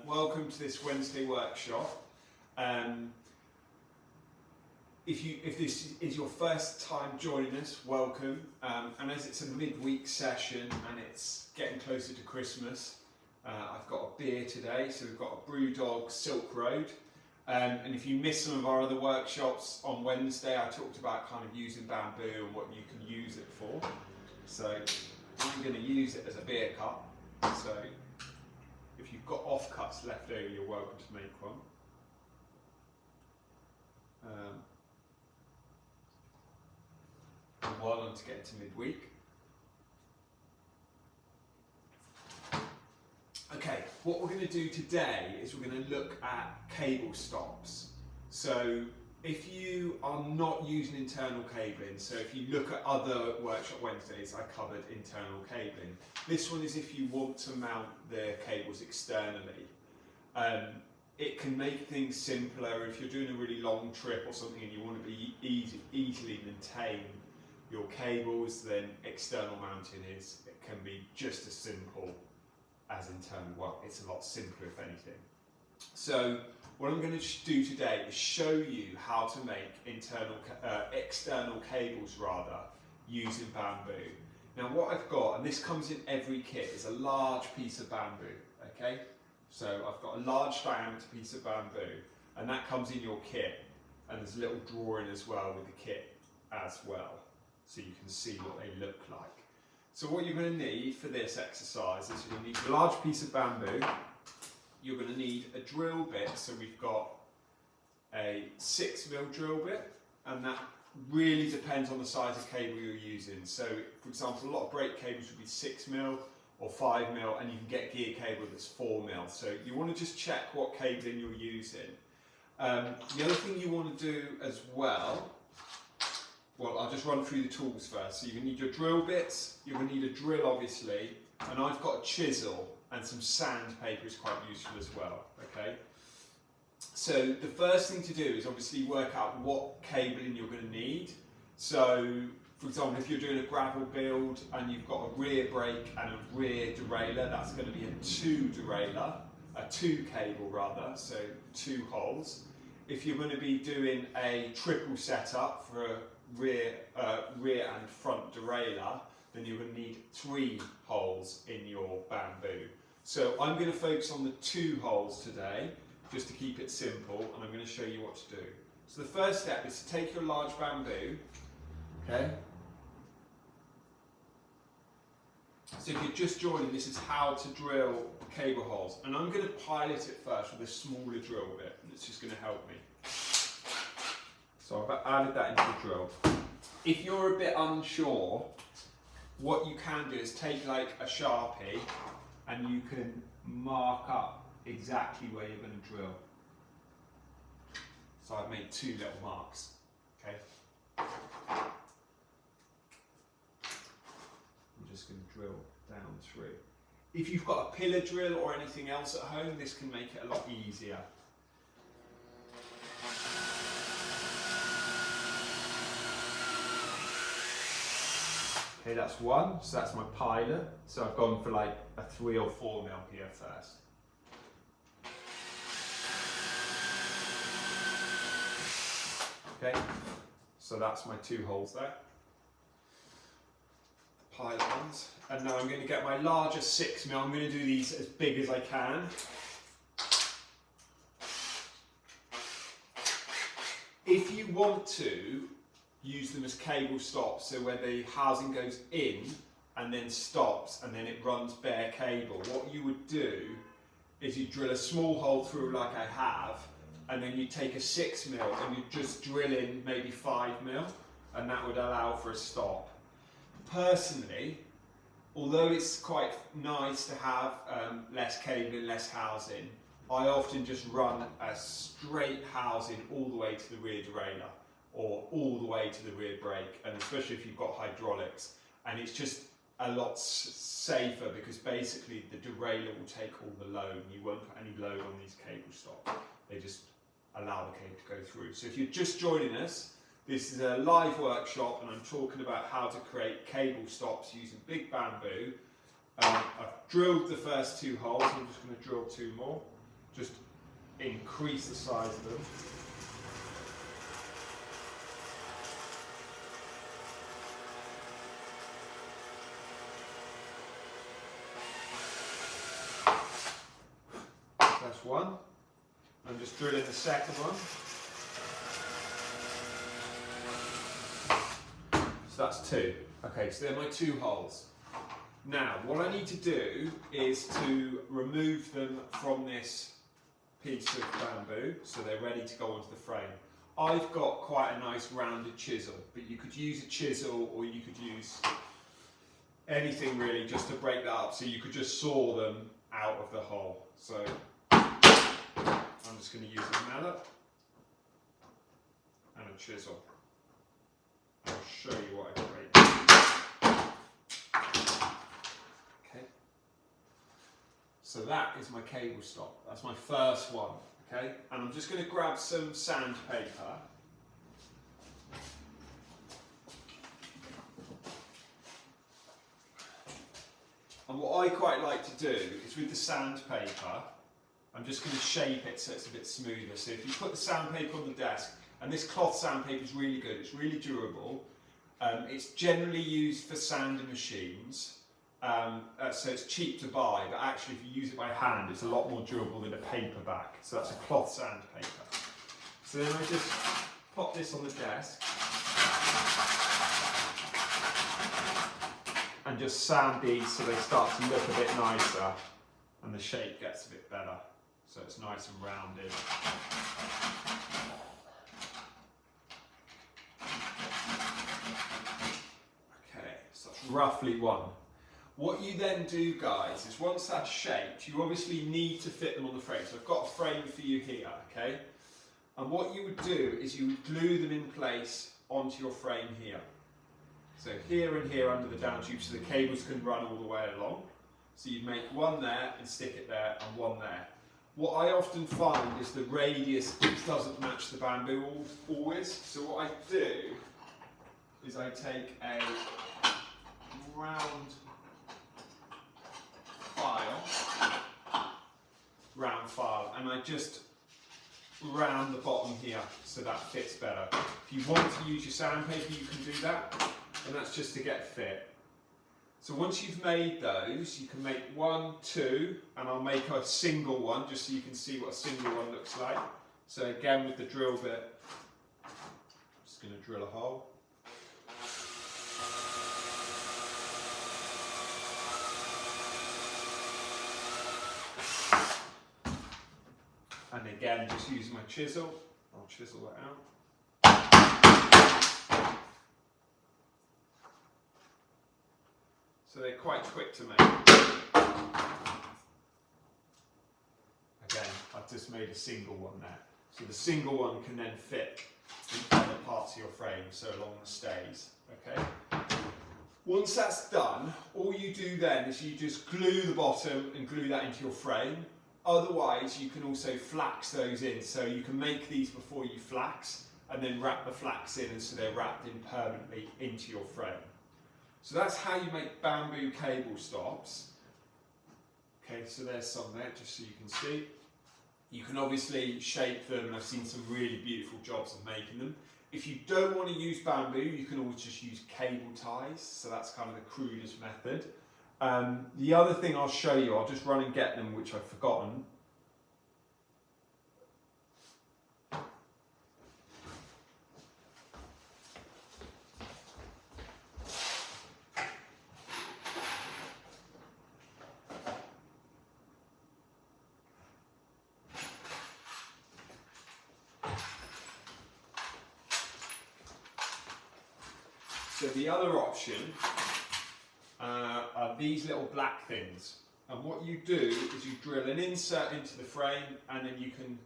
Welcome to this Wednesday workshop. If this is your first time joining us, welcome. And as it's a midweek session and it's getting closer to Christmas, I've got a beer today. So we've got a Brewdog Silk Road. And if you missed some of our other workshops on Wednesday, I talked about kind of using bamboo and what you can use it for. So I'm going to use it as a beer cup. So if you've got offcuts left over, you're welcome to make one. And well on to get to midweek. Okay, what we're going to do today is we're going to look at cable stops. So if you are not using internal cabling, so if you look at other workshop Wednesdays, I covered internal cabling. This one is if you want to mount the cables externally. It can make things simpler if you're doing a really long trip or something and you want to be easily maintain your cables, then external mounting it can be just as simple as internal. Well, it's a lot simpler if anything. So what I'm going to do today is show you how to make external cables using bamboo. Now what I've got, and this comes in every kit, is a large piece of bamboo. Okay, so I've got a large diameter piece of bamboo, and that comes in your kit. And there's a little drawing as well with the kit as well, so you can see what they look like. So what you're going to need for this exercise is you're going to need a large piece of bamboo. You're going to need a drill bit, so we've got a 6mm drill bit, and that really depends on the size of cable you're using. So for example, a lot of brake cables would be 6mm or 5mm, and you can get gear cable that's 4mm. So you want to just check what cabling you're using. The other thing you want to do as well, I'll just run through the tools first. So you're going to need your drill bits, you're going to need a drill obviously, and I've got a chisel and some sandpaper is quite useful as well, okay? So the first thing to do is obviously work out what cabling you're going to need. So for example, if you're doing a gravel build and you've got a rear brake and a rear derailleur, that's going to be a 2 cable rather, so 2 holes. If you're going to be doing a triple setup for a rear and front derailleur, then you're going to need 3 holes in your bamboo. So I'm going to focus on the 2 holes today, just to keep it simple, and I'm going to show you what to do. So the first step is to take your large bamboo, okay? So if you're just joining, this is how to drill cable holes. And I'm going to pilot it first with a smaller drill bit, and it's just going to help me. So I've added that into the drill. If you're a bit unsure, what you can do is take like a Sharpie and you can mark up exactly where you're going to drill. So I've made 2 little marks, okay? I'm just going to drill down through. If you've got a pillar drill or anything else at home, this can make it a lot easier. Okay, that's 1, so that's my pilot. So I've gone for like a 3 or 4mm here first. Okay, so that's my 2 holes there. Pilot ones. And now I'm going to get my larger 6mm. I'm going to do these as big as I can. If you want to, use them as cable stops, so where the housing goes in and then stops and then it runs bare cable. What you would do is you drill a small hole through like I have, and then you take a 6mm and you just drill in maybe 5mm, and that would allow for a stop. Personally, although it's quite nice to have less cabling, less housing, I often just run a straight housing all the way to the rear derailleur, or all the way to the rear brake, and especially if you've got hydraulics, and it's just a lot safer because basically the derailleur will take all the load. You won't put any load on these cable stops, they just allow the cable to go through. So if you're just joining us, this is a live workshop and I'm talking about how to create cable stops using big bamboo. I've drilled the first 2 holes, I'm just going to drill 2 more. just increase the size of them. That's one. I'm just drilling the second one. So that's two. Okay, so they're my two holes. Now, what I need to do is to remove them from this piece of bamboo so they're ready to go onto the frame. I've got quite a nice rounded chisel, but you could use a chisel or you could use anything really just to break that up. So you could just saw them out of the hole. So I'm just going to use a mallet and a chisel. I'll show you what I can make. Okay. So that is my cable stop. That's my first one. Okay. And I'm just going to grab some sandpaper. And what I quite like to do is with the sandpaper, I'm just going to shape it so it's a bit smoother. So if you put the sandpaper on the desk, and this cloth sandpaper is really good, it's really durable. It's generally used for sanding machines, so it's cheap to buy, but actually if you use it by hand, it's a lot more durable than a paperback. So that's a cloth sandpaper. So then I just pop this on the desk and just sand these so they start to look a bit nicer and the shape gets a bit better. So it's nice and rounded. Okay, so that's roughly one. What you then do, guys, is once that's shaped, you obviously need to fit them on the frame. So I've got a frame for you here, okay? And what you would do is you would glue them in place onto your frame here. So here and here under the down tube so the cables can run all the way along. So you'd make one there and stick it there and one there. What I often find is the radius doesn't match the bamboo always. So what I do is I take a round file, and I just round the bottom here so that fits better. If you want to use your sandpaper, you can do that, and that's just to get fit. So once you've made those, you can make one, two, and I'll make a single one just so you can see what a single one looks like. So again with the drill bit, I'm just going to drill a hole. And again, just using my chisel, I'll chisel that out. So they're quite quick to make. Again, I've just made a single one there. So the single one can then fit in other parts of your frame, so along the stays, okay? Once that's done, all you do then is you just glue the bottom and glue that into your frame. Otherwise, you can also flax those in. So you can make these before you flax and then wrap the flax in, and so they're wrapped in permanently into your frame. So that's how you make bamboo cable stops. Okay, so there's some there, just so you can see. You can obviously shape them, and I've seen some really beautiful jobs of making them. If you don't want to use bamboo, you can always just use cable ties, so that's kind of the crudest method. The other thing I'll show you, I'll just run and get them, which I've forgotten. So the other option are these little black things, and what you do is you drill an insert into the frame, and then you can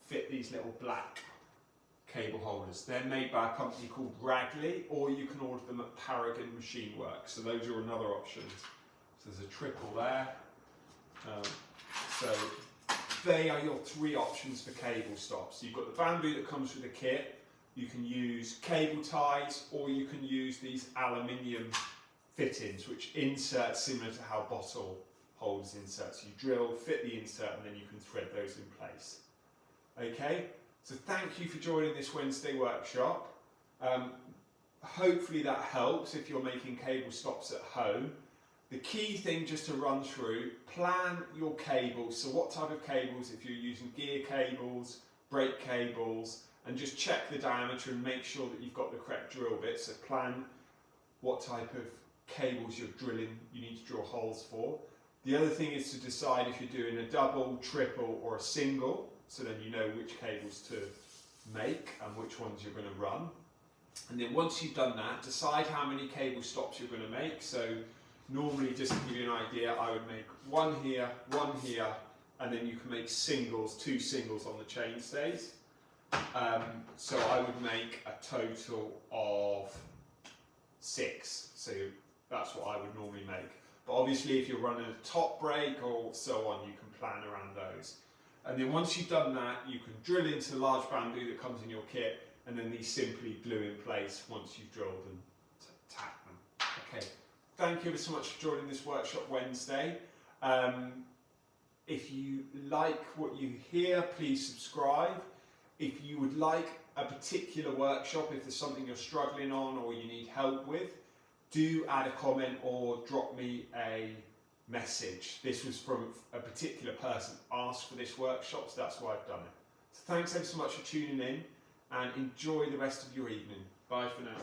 fit these little black cable holders. They're made by a company called Ragley, or you can order them at Paragon Machine Works. So those are another option. So there's a triple there. So they are your three options for cable stops. You've got the bamboo that comes with the kit. You can use cable ties, or you can use these aluminium fittings which insert similar to how bottle holes insert. So you drill, fit the insert, and then you can thread those in place. Okay, so thank you for joining this Wednesday workshop. Hopefully that helps if you're making cable stops at home. The key thing just to run through, plan your cables. So what type of cables, if you're using gear cables, brake cables, and just check the diameter and make sure that you've got the correct drill bit. So plan what type of cables you're drilling, you need to drill holes for. The other thing is to decide if you're doing a double, triple or a single, so then you know which cables to make and which ones you're going to run. And then once you've done that, decide how many cable stops you're going to make. So normally, just to give you an idea, I would make one here, and then you can make singles, 2 singles on the chain stays. So I would make a total of 6. So that's what I would normally make. But obviously if you're running a top brake or so on, you can plan around those. And then once you've done that, you can drill into the large bamboo that comes in your kit, and then these simply glue in place once you've drilled and tack them. Okay, thank you so much for joining this workshop Wednesday. If you like what you hear, please subscribe. If you would like a particular workshop, if there's something you're struggling on or you need help with, do add a comment or drop me a message. This was from a particular person asked for this workshop, so that's why I've done it. So thanks ever so much for tuning in, and enjoy the rest of your evening. Bye for now.